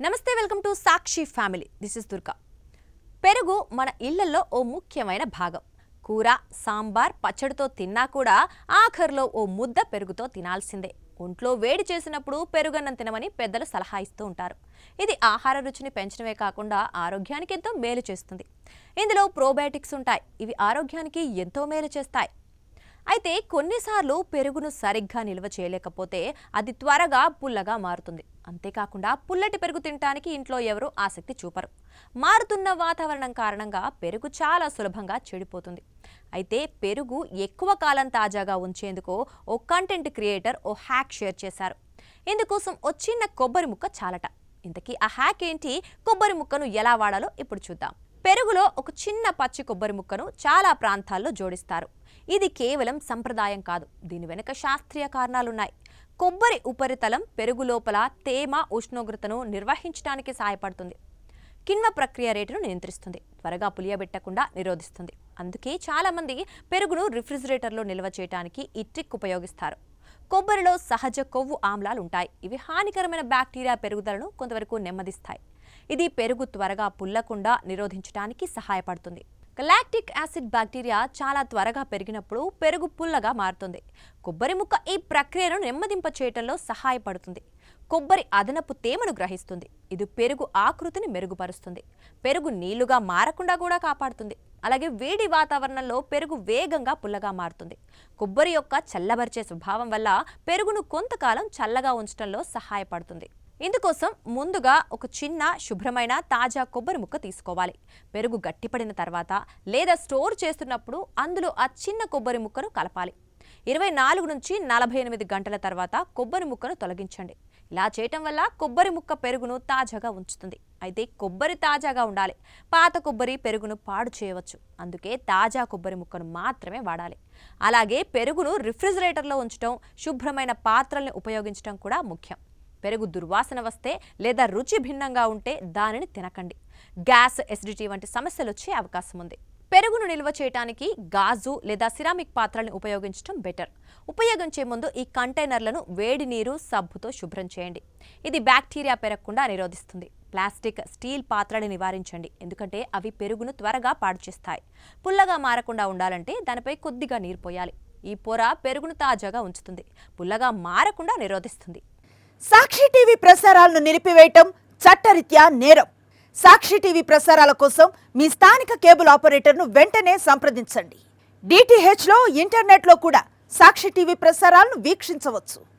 నమస్తే, welcome to Sakshi family. This is Durga. పెరుగు మన ఇళ్లలో ఓ ముఖ్యమైన భాగం. కూర, సాంబార్, పచ్చడితో తిన్నా కూడా ఆఖర్లో ఓ ముద్ద పెరుగుతో తినాల్సిందే. ఒంట్లో వేడి చేసినప్పుడు పెరుగన్నం తినమని పెద్దలు సలహా ఇస్తూ ఉంటారు. ఇది ఆహార రుచిని పెంచడమే కాకుండా ఆరోగ్యానికి ఎంతో మేలు చేస్తుంది. ఇందులో ప్రోబయోటిక్స్ ఉంటాయి. ఇవి ఆరోగ్యానికి ఎంతో మేలు చేస్తాయి. అయితే కొన్నిసార్లు పెరుగును సరిగ్గా నిల్వ చేయలేకపోతే అది త్వరగా పుల్లగా మారుతుంది. అంతేకాకుండా పుల్లటి పెరుగు తినడానికి ఇంట్లో ఎవరూ ఆసక్తి చూపరు. మారుతున్న వాతావరణం కారణంగా పెరుగు చాలా సులభంగా చెడిపోతుంది. అయితే పెరుగు ఎక్కువ కాలం తాజాగా ఉంచేందుకు ఓ కంటెంట్ క్రియేటర్ ఓ హ్యాక్ షేర్ చేశారు. ఇందుకోసం ఓ చిన్న కొబ్బరి ముక్క చాలట. ఇంతకీ ఆ హ్యాక్ ఏంటి, కొబ్బరి ముక్కను ఎలా వాడాలో ఇప్పుడు చూద్దాం. పెరుగులో ఒక చిన్న పచ్చి కొబ్బరి ముక్కను చాలా ప్రాంతాల్లో జోడిస్తారు. ఇది కేవలం సంప్రదాయం కాదు, దీని వెనుక శాస్త్రీయ కారణాలున్నాయి. కొబ్బరి ఉపరితలం పెరుగు లోపల తేమ, ఉష్ణోగ్రతను నిర్వహించడానికి సహాయపడుతుంది. కిణ్వ ప్రక్రియ రేటును నియంత్రిస్తుంది, త్వరగా పులియబెట్టకుండా నిరోధిస్తుంది. అందుకే చాలామంది పెరుగును రిఫ్రిజిరేటర్లో నిల్వ చేయడానికి ఈ ట్రిక్ ఉపయోగిస్తారు. కొబ్బరిలో సహజ కొవ్వు ఆమ్లాలు ఉంటాయి. ఇవి హానికరమైన బ్యాక్టీరియా పెరుగుదలను కొంతవరకు నెమ్మదిస్తాయి. ఇది పెరుగు త్వరగా పుల్లకుండా నిరోధించడానికి సహాయపడుతుంది. లాక్టిక్ యాసిడ్ బ్యాక్టీరియా చాలా త్వరగా పెరిగినప్పుడు పెరుగు పుల్లగా మారుతుంది. కొబ్బరి ముక్క ఈ ప్రక్రియను నెమ్మదింప చేయటంలో సహాయపడుతుంది. కొబ్బరి అదనపు తేమను గ్రహిస్తుంది. ఇది పెరుగు ఆకృతిని మెరుగుపరుస్తుంది. పెరుగు నీళ్లుగా మారకుండా కూడా కాపాడుతుంది. అలాగే వేడి వాతావరణంలో పెరుగు వేగంగా పుల్లగా మారుతుంది. కొబ్బరి యొక్క చల్లబరిచే స్వభావం వల్ల పెరుగును కొంతకాలం చల్లగా ఉంచడంలో సహాయపడుతుంది. ఇందుకోసం ముందుగా ఒక చిన్న శుభ్రమైన తాజా కొబ్బరి ముక్క తీసుకోవాలి. పెరుగు గట్టిపడిన తర్వాత లేదా స్టోర్ చేస్తున్నప్పుడు అందులో ఆ చిన్న కొబ్బరి ముక్కను కలపాలి. 24 నుంచి 48 గంటల తర్వాత కొబ్బరి ముక్కను తొలగించండి. ఇలా చేయటం వల్ల కొబ్బరి ముక్క పెరుగును తాజాగా ఉంచుతుంది. అయితే కొబ్బరి తాజాగా ఉండాలి. పాత కొబ్బరి పెరుగును పాడు చేయవచ్చు. అందుకే తాజా కొబ్బరి ముక్కను మాత్రమే వాడాలి. అలాగే పెరుగును రిఫ్రిజిరేటర్లో ఉంచడం, శుభ్రమైన పాత్రల్ని ఉపయోగించడం కూడా ముఖ్యం. పెరుగు దుర్వాసన వస్తే లేదా రుచి భిన్నంగా ఉంటే దానిని తినకండి. గ్యాస్, ఎసిడిటీ వంటి సమస్యలు వచ్చే అవకాశం ఉంది. పెరుగును నిల్వ చేయడానికి గాజు లేదా సిరామిక్ పాత్రల్ని ఉపయోగించడం బెటర్. ఉపయోగించే ముందు ఈ కంటైనర్లను వేడి నీరు, సబ్బుతో శుభ్రం చేయండి. ఇది బ్యాక్టీరియా పెరగకుండా నిరోధిస్తుంది. ప్లాస్టిక్, స్టీల్ పాత్రలు నివారించండి, ఎందుకంటే అవి పెరుగును త్వరగా పాడు చేస్తాయి. పుల్లగా మారకుండా ఉండాలంటే దానిపై కొద్దిగా నీరు పోయాలి. ఈ పొర పెరుగును తాజాగా ఉంచుతుంది, పుల్లగా మారకుండా నిరోధిస్తుంది. సాక్షి టీవీ ప్రసారాలను నిలిపివేయటం చట్టరీత్యా నేరం. సాక్షి టీవీ ప్రసారాల కోసం మీ స్థానిక కేబుల్ ఆపరేటర్ను వెంటనే సంప్రదించండి. DTHలో, ఇంటర్నెట్లో కూడా సాక్షి టీవీ ప్రసారాలను వీక్షించవచ్చు.